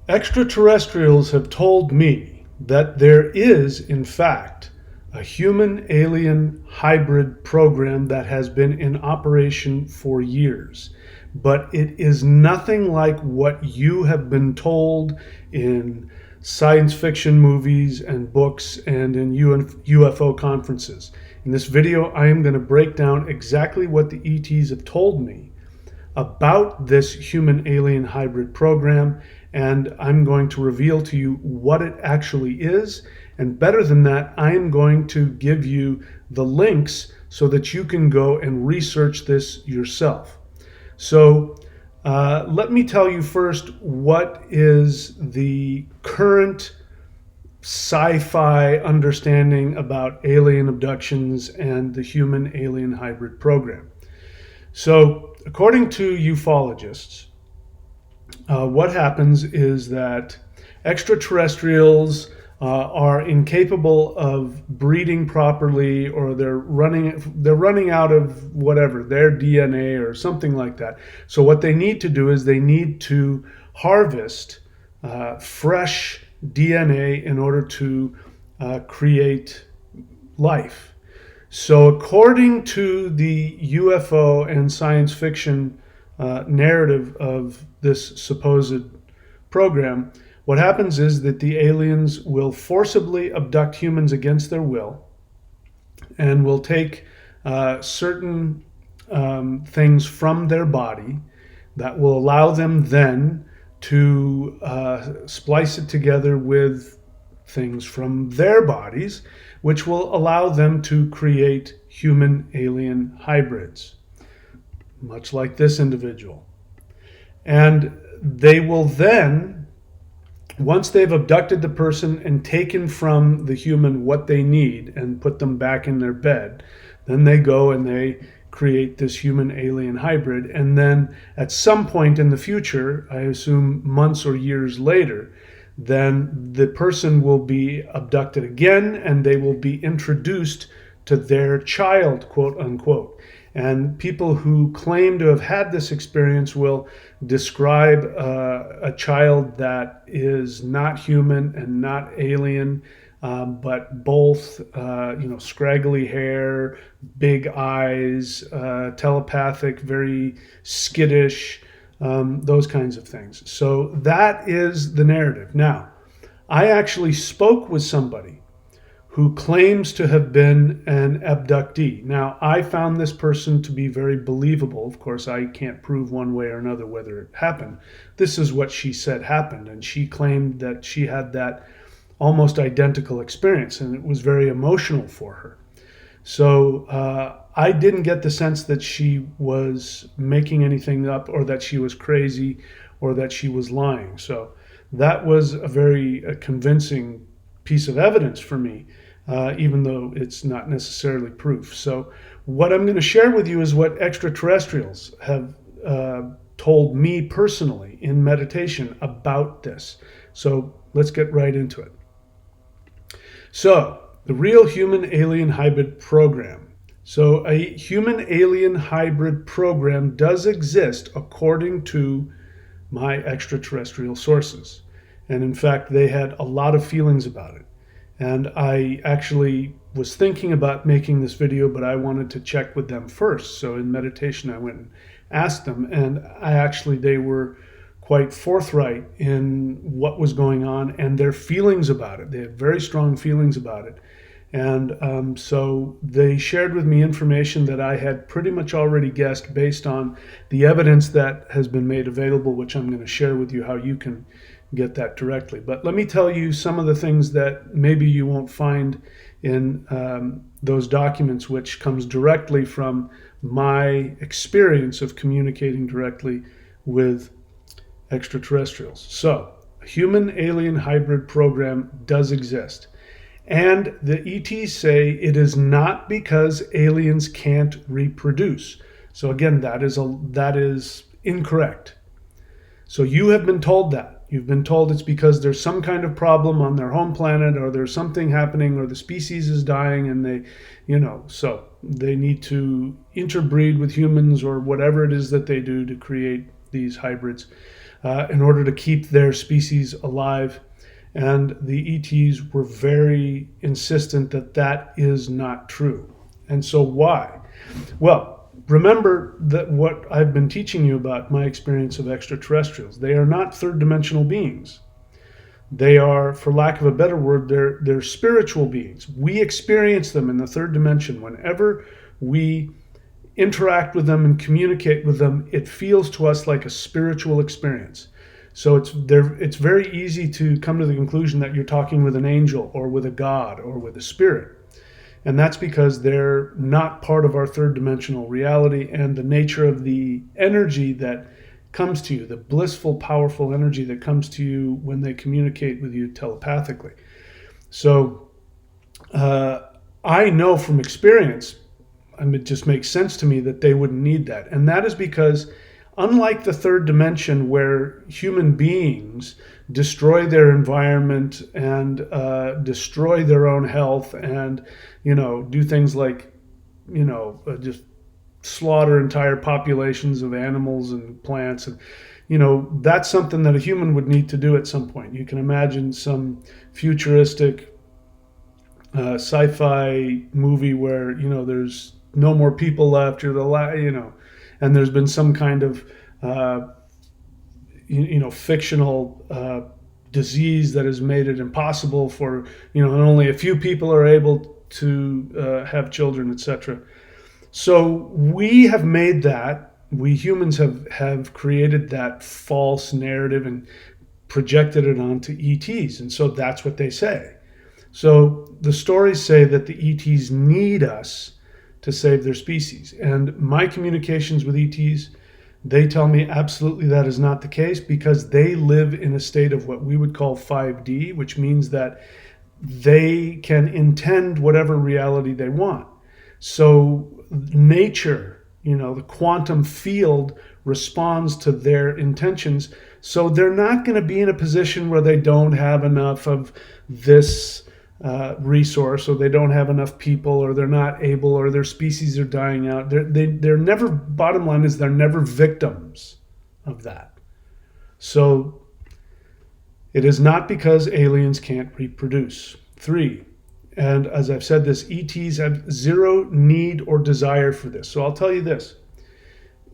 Extraterrestrials have told me that there is, in fact, a human alien hybrid program that has been in operation for years. But it is nothing like what you have been told in science fiction movies and books and in UFO conferences. In this video, I am going to break down exactly what the ETs have told me about this human alien hybrid program, and I'm going to reveal to you what it actually is. And better than that, I am going to give you the links so that you can go and research this yourself. So let me tell you first what is the current sci-fi understanding about alien abductions and the human alien hybrid program. So according to ufologists, what happens is that extraterrestrials are incapable of breeding properly, or they're running out of whatever, their DNA or something like that. So what they need to do is they need to harvest fresh DNA in order to create life. So according to the UFO and science fiction narrative of this supposed program, what happens is that the aliens will forcibly abduct humans against their will and will take certain things from their body that will allow them then to splice it together with things from their bodies, which will allow them to create human alien hybrids, much like this individual. And they will then, once they've abducted the person and taken from the human what they need and put them back in their bed, then they go and they create this human alien hybrid. And then at some point in the future, I assume months or years later, then the person will be abducted again and they will be introduced to their child, quote unquote. And people who claim to have had this experience will describe a child that is not human and not alien, but both, scraggly hair, big eyes, telepathic, very skittish, those kinds of things. So that is the narrative. Now, I actually spoke with somebody who claims to have been an abductee. Now, I found this person to be very believable. Of course, I can't prove one way or another whether it happened. This is what she said happened, and she claimed that she had that almost identical experience, and it was very emotional for her. So I didn't get the sense that she was making anything up, or that she was crazy, or that she was lying. So that was a very convincing piece of evidence for me, even though it's not necessarily proof. So what I'm going to share with you is what extraterrestrials have told me personally in meditation about this. So let's get right into it. So the real human alien hybrid program. So a human alien hybrid program does exist according to my extraterrestrial sources. And in fact, they had a lot of feelings about it. And I actually was thinking about making this video, but I wanted to check with them first. So in meditation, I went and asked them, and they were quite forthright in what was going on and their feelings about it. They had very strong feelings about it. And so they shared with me information that I had pretty much already guessed based on the evidence that has been made available, which I'm going to share with you how you can get that directly. But let me tell you some of the things that maybe you won't find in those documents, which comes directly from my experience of communicating directly with extraterrestrials. So a human alien hybrid program does exist. And the ETs say it is not because aliens can't reproduce. So again, that is incorrect. So you have been told that. You've been told it's because there's some kind of problem on their home planet, or there's something happening, or the species is dying, and so they need to interbreed with humans or whatever it is that they do to create these hybrids. in order to keep their species alive. And the ETs were very insistent that that is not true. And so why? Well, remember that what I've been teaching you about my experience of extraterrestrials. They are not third dimensional beings. They are, for lack of a better word, they're spiritual beings. We experience them in the third dimension. Whenever we interact with them and communicate with them, it feels to us like a spiritual experience. So it's very easy to come to the conclusion that you're talking with an angel or with a god or with a spirit. And that's because they're not part of our third dimensional reality, and the nature of the energy that comes to you, the blissful, powerful energy that comes to you when they communicate with you telepathically. So I know from experience, it just makes sense to me that they wouldn't need that. And that is because unlike the third dimension where human beings destroy their environment and destroy their own health and, do things like, just slaughter entire populations of animals and plants. And, that's something that a human would need to do at some point. You can imagine some futuristic sci-fi movie where, there's no more people left. And there's been some kind of fictional disease that has made it impossible for and only a few people are able to have children, etc. So we have made that. We humans have created that false narrative and projected it onto ETs, and so that's what they say. So the stories say that the ETs need us to save their species. And my communications with ETs, they tell me absolutely that is not the case, because they live in a state of what we would call 5D, which means that they can intend whatever reality they want. So nature, the quantum field responds to their intentions. So they're not going to be in a position where they don't have enough of this resource, or they don't have enough people, or they're not able, or their species are dying out. They're never, bottom line is, they're never victims of that. So it is not because aliens can't reproduce. 3, and as I've said this, ETs have zero need or desire for this. So I'll tell you this,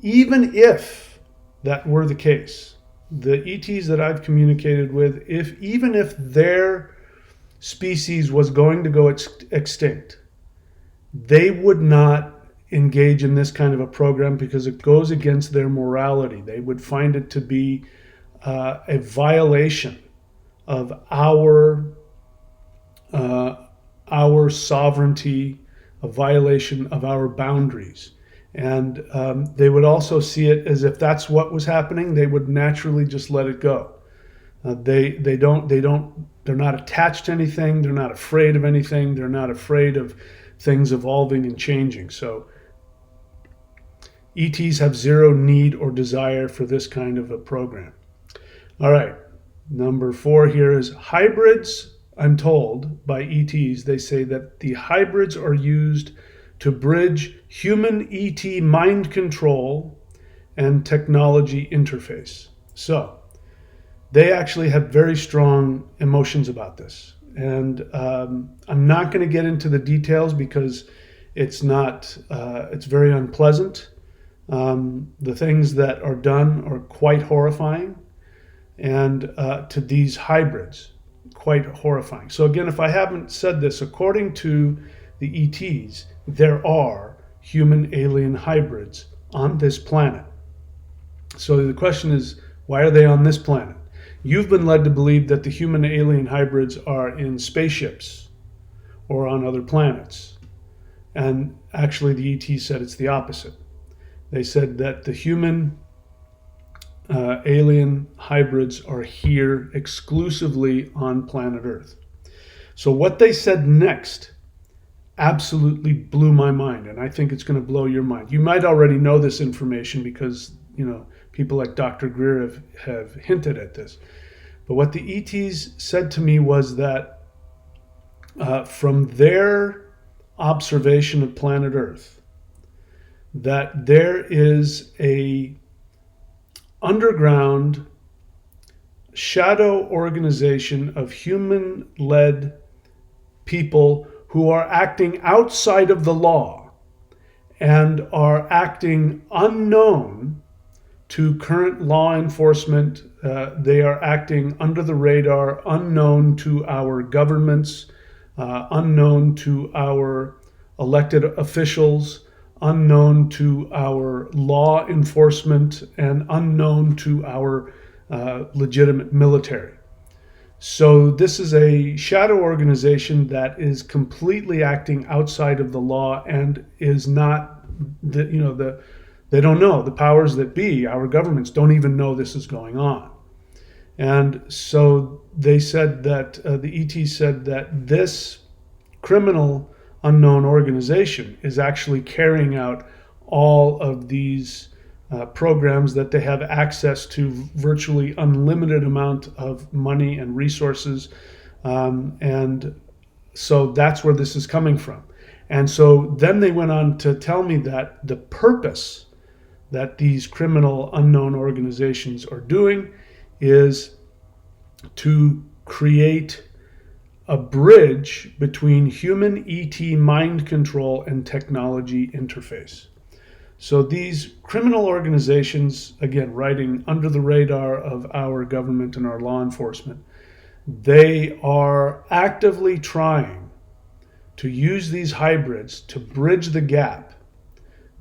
even if that were the case, the ETs that I've communicated with, even if their species was going to go extinct, they would not engage in this kind of a program because it goes against their morality. They would find it to be a violation of our sovereignty, a violation of our boundaries. And they would also see it as if that's what was happening, they would naturally just let it go. They're not attached to anything. They're not afraid of anything. They're not afraid of things evolving and changing. So ETs have zero need or desire for this kind of a program. All right. Number 4 here is hybrids. I'm told by ETs, they say that the hybrids are used to bridge human ET mind control and technology interface. So they actually have very strong emotions about this. And I'm not going to get into the details because it's very unpleasant. The things that are done are quite horrifying. And to these hybrids, quite horrifying. So again, if I haven't said this, according to the ETs, there are human-alien hybrids on this planet. So the question is, why are they on this planet? You've been led to believe that the human-alien hybrids are in spaceships or on other planets. And actually, the ET said it's the opposite. They said that the human alien hybrids are here exclusively on planet Earth. So what they said next absolutely blew my mind, and I think it's going to blow your mind. You might already know this information because, people like Dr. Greer have hinted at this. But what the ETs said to me was that from their observation of planet Earth, that there is a underground shadow organization of human-led people who are acting outside of the law and are acting unknown to current law enforcement. They are acting under the radar, unknown to our governments, unknown to our elected officials, unknown to our law enforcement, and unknown to our legitimate military. So this is a shadow organization that is completely acting outside of the law and is not they don't know. The powers that be, our governments, don't even know this is going on. And so they said that the ET said that this criminal unknown organization is actually carrying out all of these programs, that they have access to virtually unlimited amount of money and resources. And so that's where this is coming from. And so then they went on to tell me that the purpose that these criminal unknown organizations are doing is to create a bridge between human ET mind control and technology interface. So these criminal organizations, again, riding under the radar of our government and our law enforcement, they are actively trying to use these hybrids to bridge the gap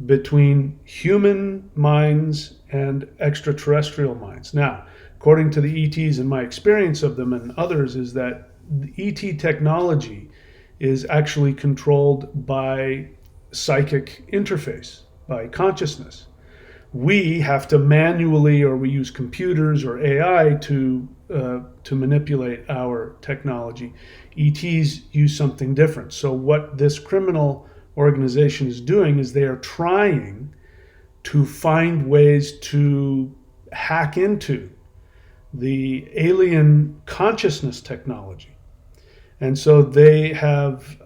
between human minds and extraterrestrial minds. Now, according to the ETs and my experience of them and others, is that the ET technology is actually controlled by psychic interface, by consciousness. We have to manually, or we use computers or AI to manipulate our technology. ETs use something different. So what this criminal organization is doing is they are trying to find ways to hack into the alien consciousness technology. And so they have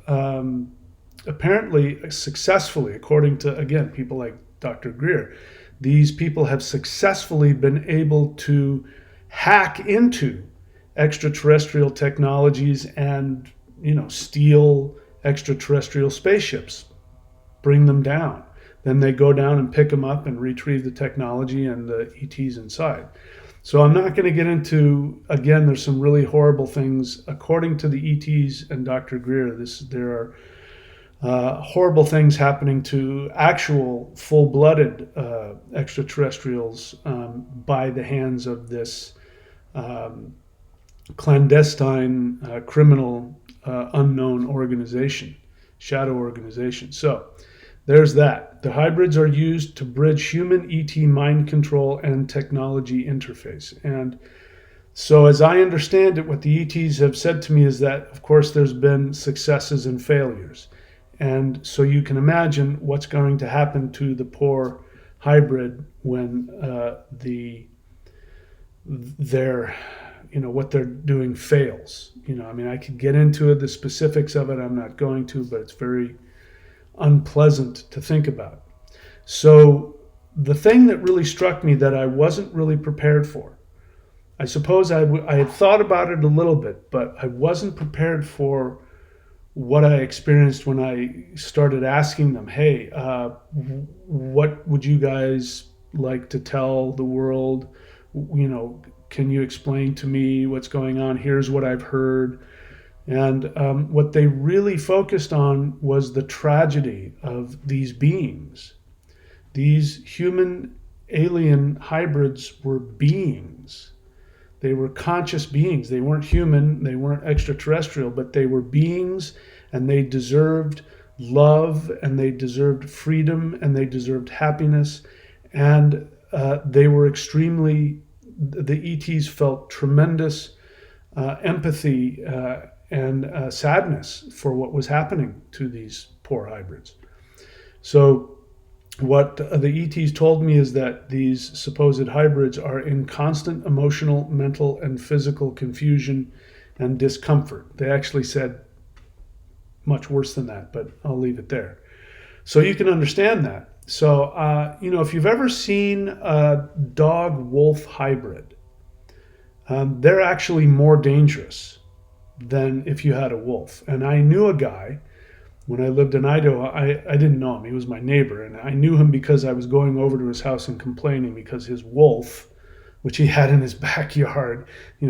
apparently successfully, according to, again, people like Dr. Greer, these people have successfully been able to hack into extraterrestrial technologies and, steal extraterrestrial spaceships, bring them down. Then they go down and pick them up and retrieve the technology and the ETs inside. So I'm not going to get into, again, there's some really horrible things. According to the ETs and Dr. Greer, there are horrible things happening to actual full-blooded extraterrestrials by the hands of this clandestine criminal unknown organization, shadow organization. So there's that. The hybrids are used to bridge human ET mind control and technology interface. And so as I understand it, what the ETs have said to me is that, of course, there's been successes and failures. And so you can imagine what's going to happen to the poor hybrid when what they're doing fails. I could get into it, the specifics of it. I'm not going to, but it's very unpleasant to think about. So the thing that really struck me that I wasn't really prepared for, I suppose I had thought about it a little bit, but I wasn't prepared for what I experienced when I started asking them, hey, what would you guys like to tell the world? Can you explain to me what's going on? Here's what I've heard. And what they really focused on was the tragedy of these beings. These human alien hybrids were beings. They were conscious beings. They weren't human, they weren't extraterrestrial, but they were beings, and they deserved love, and they deserved freedom, and they deserved happiness. And they were the ETs felt tremendous empathy and sadness for what was happening to these poor hybrids. So what the ETs told me is that these supposed hybrids are in constant emotional, mental, and physical confusion and discomfort. They actually said much worse than that, but I'll leave it there. So you can understand that. So, if you've ever seen a dog-wolf hybrid, they're actually more dangerous than if you had a wolf. And I knew a guy when I lived in Idaho. I didn't know him. He was my neighbor. And I knew him because I was going over to his house and complaining because his wolf, which he had in his backyard,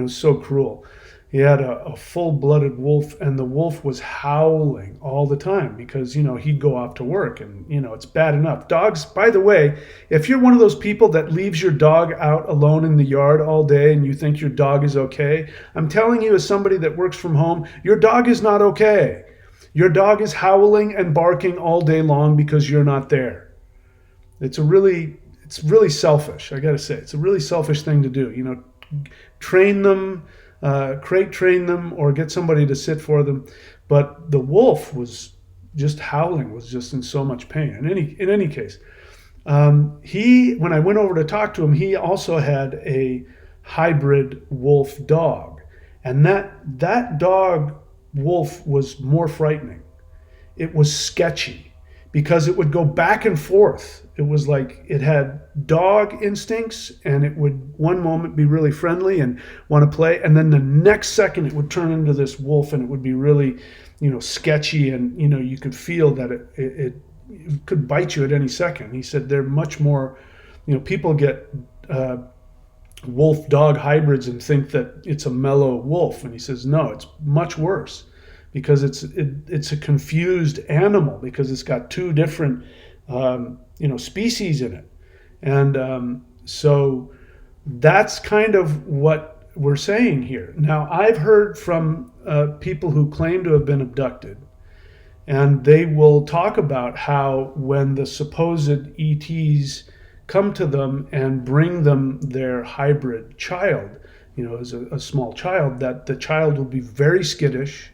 so cruel. He had a full-blooded wolf, and the wolf was howling all the time because, he'd go off to work, and, it's bad enough. Dogs, by the way, if you're one of those people that leaves your dog out alone in the yard all day and you think your dog is okay, I'm telling you, as somebody that works from home, your dog is not okay. Your dog is howling and barking all day long because you're not there. It's really selfish. I got to say, it's a really selfish thing to do. Train them, crate train them, or get somebody to sit for them. But the wolf was just howling, was just in so much pain. In any case, when I went over to talk to him, he also had a hybrid wolf dog, and that dog wolf was more frightening. It was sketchy because it would go back and forth. It was like it had dog instincts, and it would one moment be really friendly and want to play, and then the next second it would turn into this wolf, and it would be really, sketchy, and you could feel that it could bite you at any second. He said they're much more, people get wolf dog hybrids and think that it's a mellow wolf, and he says no, it's much worse because it's a confused animal because it's got two different species in it. And so that's kind of what we're saying here. Now, I've heard from people who claim to have been abducted, and they will talk about how when the supposed ETs come to them and bring them their hybrid child, as a small child, that the child will be very skittish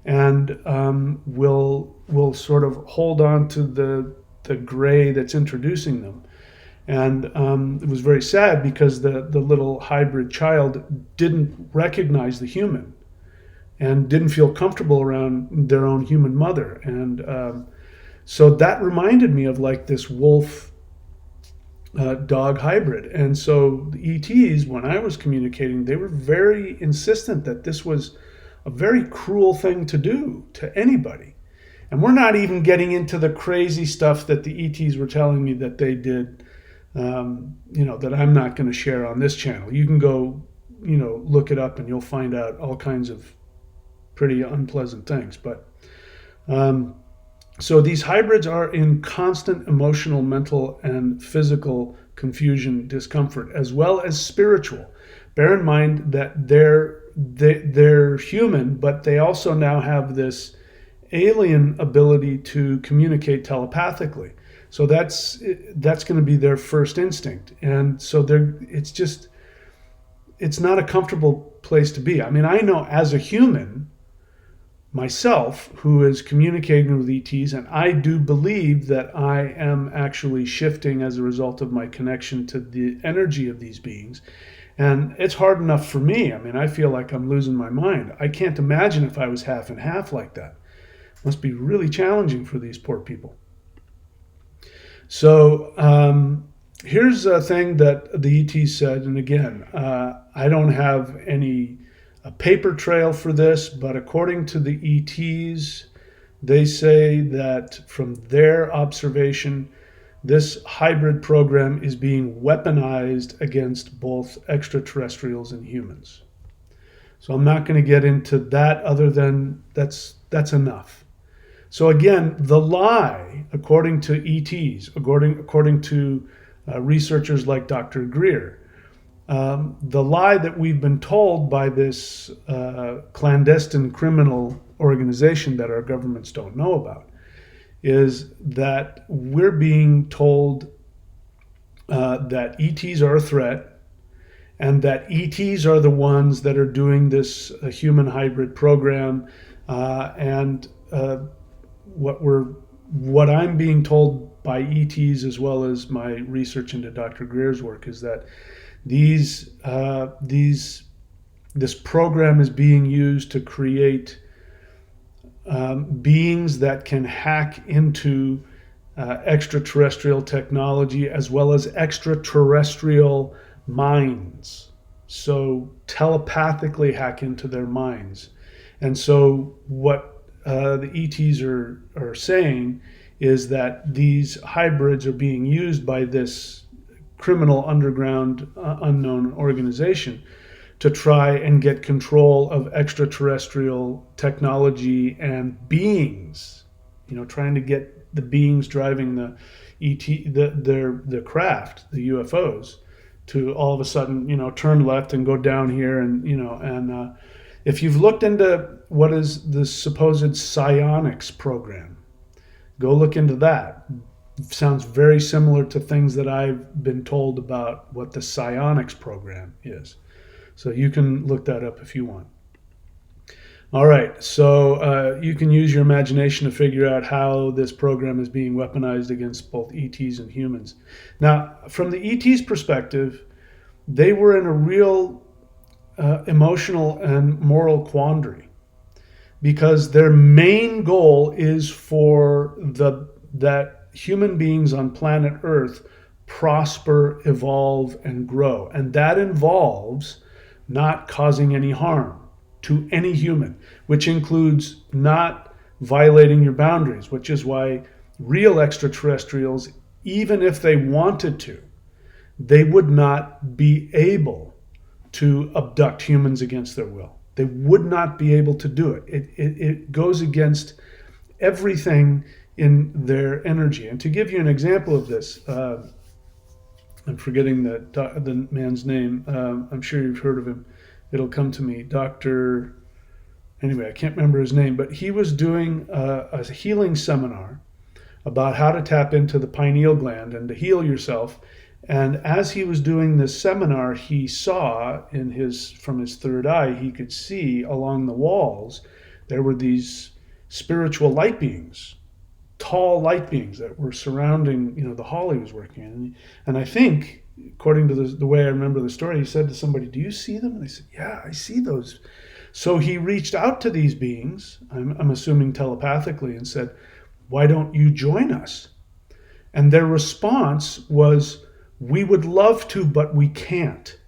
and will sort of hold on to the gray that's introducing them. And it was very sad because the little hybrid child didn't recognize the human and didn't feel comfortable around their own human mother. And so that reminded me of like this wolf dog hybrid. And so the ETs, when I was communicating, they were very insistent that this was a very cruel thing to do to anybody. And we're not even getting into the crazy stuff that the ETs were telling me that they did, that I'm not going to share on this channel. You can go, look it up and you'll find out all kinds of pretty unpleasant things. But so these hybrids are in constant emotional, mental, and physical confusion, discomfort, as well as spiritual. Bear in mind that they're human, but they also now have this alien ability to communicate telepathically. So that's going to be their first instinct. And so it's not a comfortable place to be. I mean, I know as a human myself who is communicating with ETs, and I do believe that I am actually shifting as a result of my connection to the energy of these beings. And it's hard enough for me. I mean, I feel like I'm losing my mind. I can't imagine if I was half and half like that. It must be really challenging for these poor people. So here's a thing that the ET said, and again, I don't have a paper trail for this, but according to the ETs, they say that from their observation, this hybrid program is being weaponized against both extraterrestrials and humans. So I'm not going to get into that other than that's enough. So again, the lie, according to ETs, according to researchers like Dr. Greer, the lie that we've been told by this clandestine criminal organization that our governments don't know about is that we're being told that ETs are a threat, and that ETs are the ones that are doing this human hybrid program. And what I'm being told by ETs, as well as my research into Dr. Greer's work, is that this program is being used to create beings that can hack into extraterrestrial technology as well as extraterrestrial minds. so telepathically hack into their minds. And so what the ETs are saying is that these hybrids are being used by this criminal underground unknown organization to try and get control of extraterrestrial technology and beings. Trying to get the beings driving the the craft, the UFOs, to all of a sudden turn left and go down here, and if you've looked into what is the supposed psionics program, go look into that. Sounds very similar to things that I've been told about what the psionics program is. So you can look that up if you want. All right, so you can use your imagination to figure out how this program is being weaponized against both ETs and humans. Now, from the ETs' perspective, they were in a real emotional and moral quandary, because their main goal is for that human beings on planet Earth prosper, evolve, and grow. And that involves not causing any harm to any human, which includes not violating your boundaries, which is why real extraterrestrials, even if they wanted to, they would not be able to abduct humans against their will. They would not be able to do it. It goes against everything in their energy. And to give you an example of this, I'm forgetting the man's name. I'm sure you've heard of him. It'll come to me. Anyway, I can't remember his name, but he was doing a healing seminar about how to tap into the pineal gland and to heal yourself. And as he was doing this seminar, he saw from his third eye, he could see along the walls, there were these spiritual light beings, tall light beings that were surrounding, the hall he was working in. And I think, according to the way I remember the story, he said to somebody, "Do you see them?" And they said, "Yeah, I see those." So he reached out to these beings, I'm assuming telepathically, and said, "Why don't you join us?" And their response was, "We would love to, but we can't,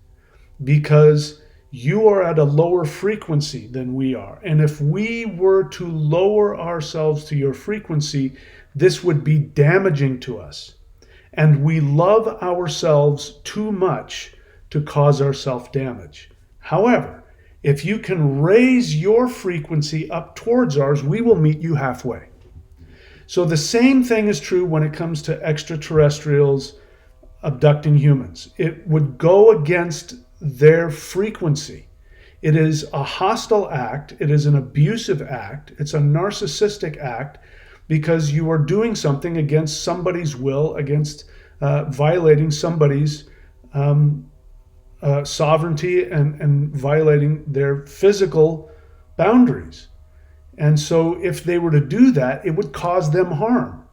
because you are at a lower frequency than we are. And if we were to lower ourselves to your frequency, this would be damaging to us. And we love ourselves too much to cause ourselves damage. However, if you can raise your frequency up towards ours, we will meet you halfway." So the same thing is true when it comes to extraterrestrials abducting humans. It would go against their frequency. It is a hostile act. It is an abusive act. It's a narcissistic act, because you are doing something against somebody's will, against violating somebody's sovereignty, and violating their physical boundaries. And so if they were to do that, it would cause them harm.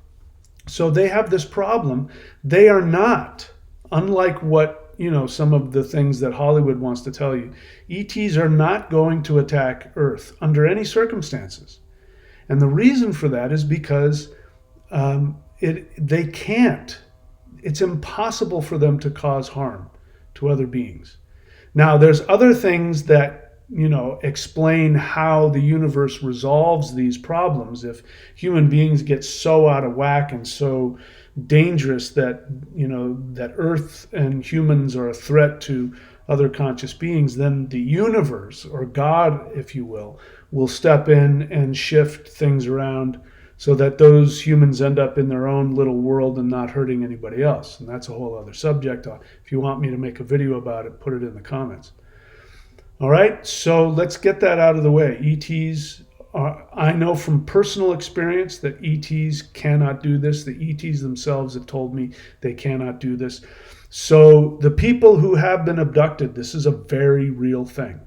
So they have this problem. They are not, unlike what, some of the things that Hollywood wants to tell you, ETs are not going to attack Earth under any circumstances. And the reason for that is because they can't. It's impossible for them to cause harm to other beings. Now, there's other things that explain how the universe resolves these problems. If human beings get so out of whack and so dangerous that that Earth and humans are a threat to other conscious beings, then the universe, or God, if you will step in and shift things around so that those humans end up in their own little world and not hurting anybody else. And that's a whole other subject. If you want me to make a video about it, put it in the comments. All right, so let's get that out of the way. ETs, I know from personal experience that ETs cannot do this. The ETs themselves have told me they cannot do this. So the people who have been abducted, this is a very real thing.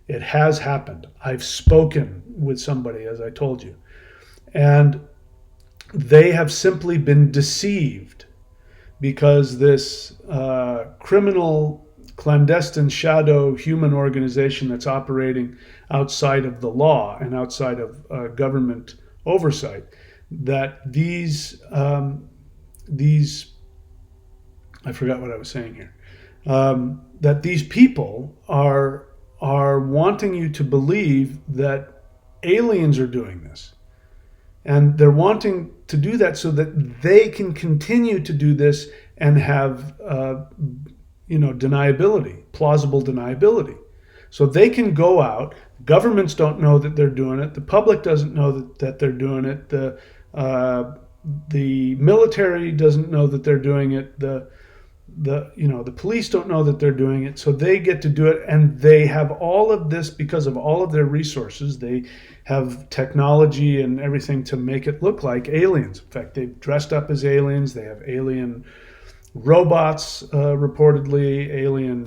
It has happened. I've spoken with somebody, as I told you, and they have simply been deceived, because this criminal, clandestine shadow human organization that's operating outside of the law and outside of government oversight, that these I forgot what I was saying here. that these people are wanting you to believe that aliens are doing this. And they're wanting to do that so that they can continue to do this and have, deniability, plausible deniability. So they can go out. Governments don't know that they're doing it. The public doesn't know that they're doing it. The military doesn't know that they're doing it. The police don't know that they're doing it, so they get to do it, and they have all of this because of all of their resources. They have technology and everything to make it look like aliens. In fact, they've dressed up as aliens. They have alien robots, reportedly alien.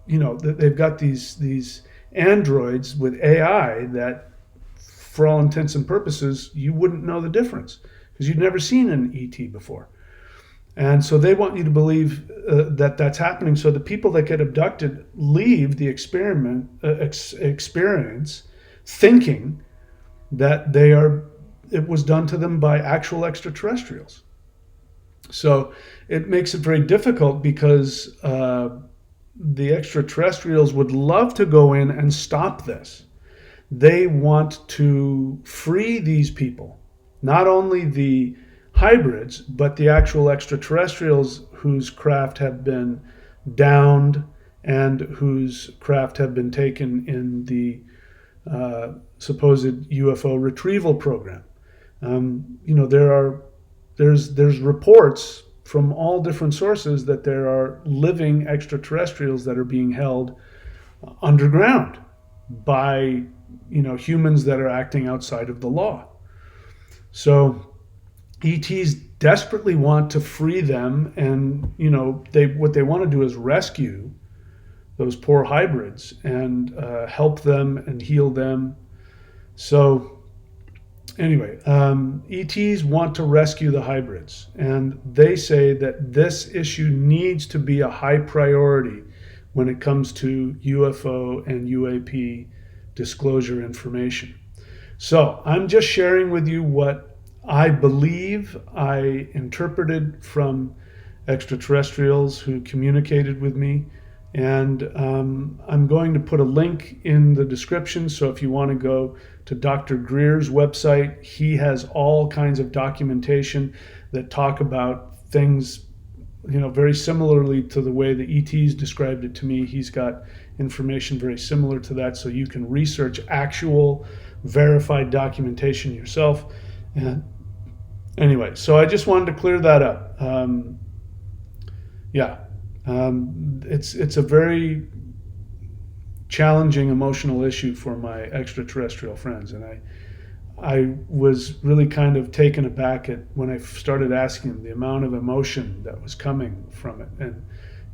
They've got these androids with AI that, for all intents and purposes, you wouldn't know the difference because you'd never seen an ET before. And so they want you to believe that that's happening. So the people that get abducted leave the experience thinking that it was done to them by actual extraterrestrials. So it makes it very difficult because the extraterrestrials would love to go in and stop this. They want to free these people, not only the hybrids, but the actual extraterrestrials whose craft have been downed and whose craft have been taken in the supposed UFO retrieval program. There's reports from all different sources that there are living extraterrestrials that are being held underground by humans that are acting outside of the law. So ETs desperately want to free them, and what they want to do is rescue those poor hybrids and help them and heal them. So anyway, ETs want to rescue the hybrids, and they say that this issue needs to be a high priority when it comes to UFO and UAP disclosure information. So I'm just sharing with you what I believe I interpreted from extraterrestrials who communicated with me. And I'm going to put a link in the description. So if you want to go to Dr. Greer's website, he has all kinds of documentation that talk about things, very similarly to the way the ETs described it to me. He's got information very similar to that. So you can research actual verified documentation yourself. And anyway, so I just wanted to clear that up. It's a very challenging emotional issue for my extraterrestrial friends, and I was really kind of taken aback at when I started asking the amount of emotion that was coming from it. And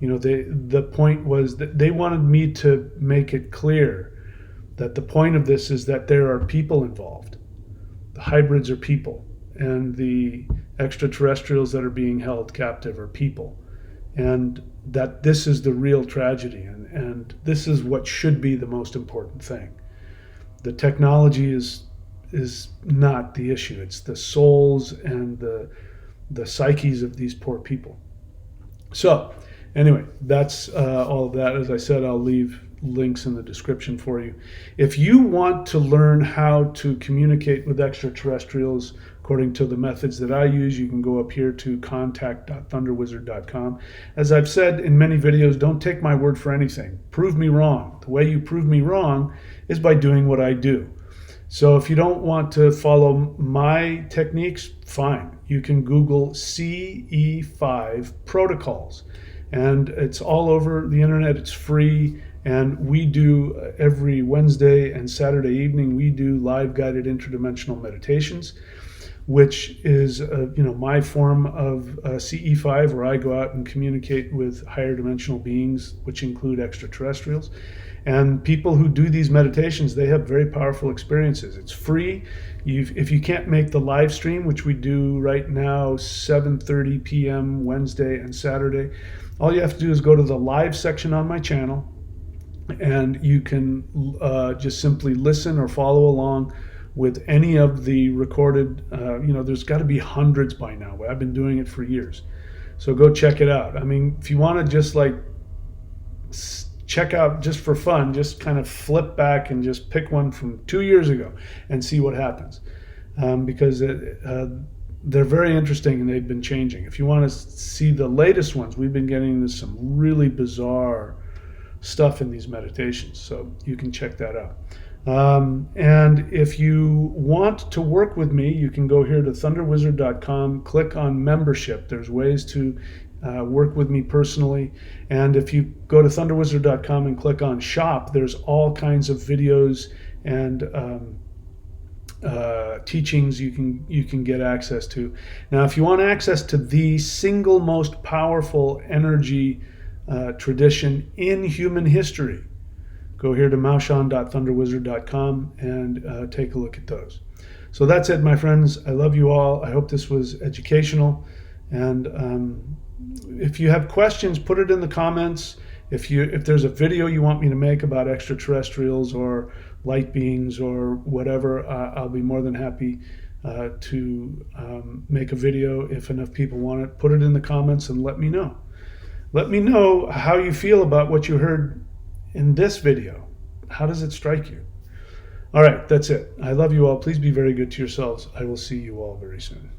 the point was that they wanted me to make it clear that the point of this is that there are people involved. The hybrids are people, and the extraterrestrials that are being held captive are people, and that this is the real tragedy, and this is what should be the most important thing. The technology is not the issue. It's the souls and the psyches of these poor people. So anyway, that's all of that. As I said, I'll leave links in the description for you. If you want to learn how to communicate with extraterrestrials according to the methods that I use, you can go up here to contact.thunderwizard.com. As I've said in many videos, don't take my word for anything. Prove me wrong. The way you prove me wrong is by doing what I do. So if you don't want to follow my techniques, fine. You can Google CE5 protocols, and it's all over the internet. It's free. And we do every Wednesday and Saturday evening, we do live guided interdimensional meditations, which is my form of CE5, where I go out and communicate with higher dimensional beings, which include extraterrestrials. And people who do these meditations, they have very powerful experiences. It's free. If you can't make the live stream, which we do right now, 7:30 p.m. Wednesday and Saturday, all you have to do is go to the live section on my channel, and you can just simply listen or follow along with any of the recorded, there's got to be hundreds by now. I've been doing it for years. So go check it out. I mean, if you want to just like check out just for fun, just kind of flip back and just pick one from 2 years ago and see what happens, because they're very interesting and they've been changing. If you want to see the latest ones, we've been getting into some really bizarre stuff in these meditations, so you can check that out. And if you want to work with me, you can go here to thunderwizard.com, click on membership. There's ways to work with me personally. And if you go to thunderwizard.com and click on shop, there's all kinds of videos and teachings you can get access to. Now, if you want access to the single most powerful energy tradition in human history, go here to maushan.thunderwizard.com and take a look at those. So that's it, my friends. I love you all. I hope this was educational. And if you have questions, put it in the comments. If there's a video you want me to make about extraterrestrials or light beings or whatever, I'll be more than happy to make a video if enough people want it. Put it in the comments and let me know. Let me know how you feel about what you heard in this video. How does it strike you? All right, that's it. I love you all. Please be very good to yourselves. I will see you all very soon.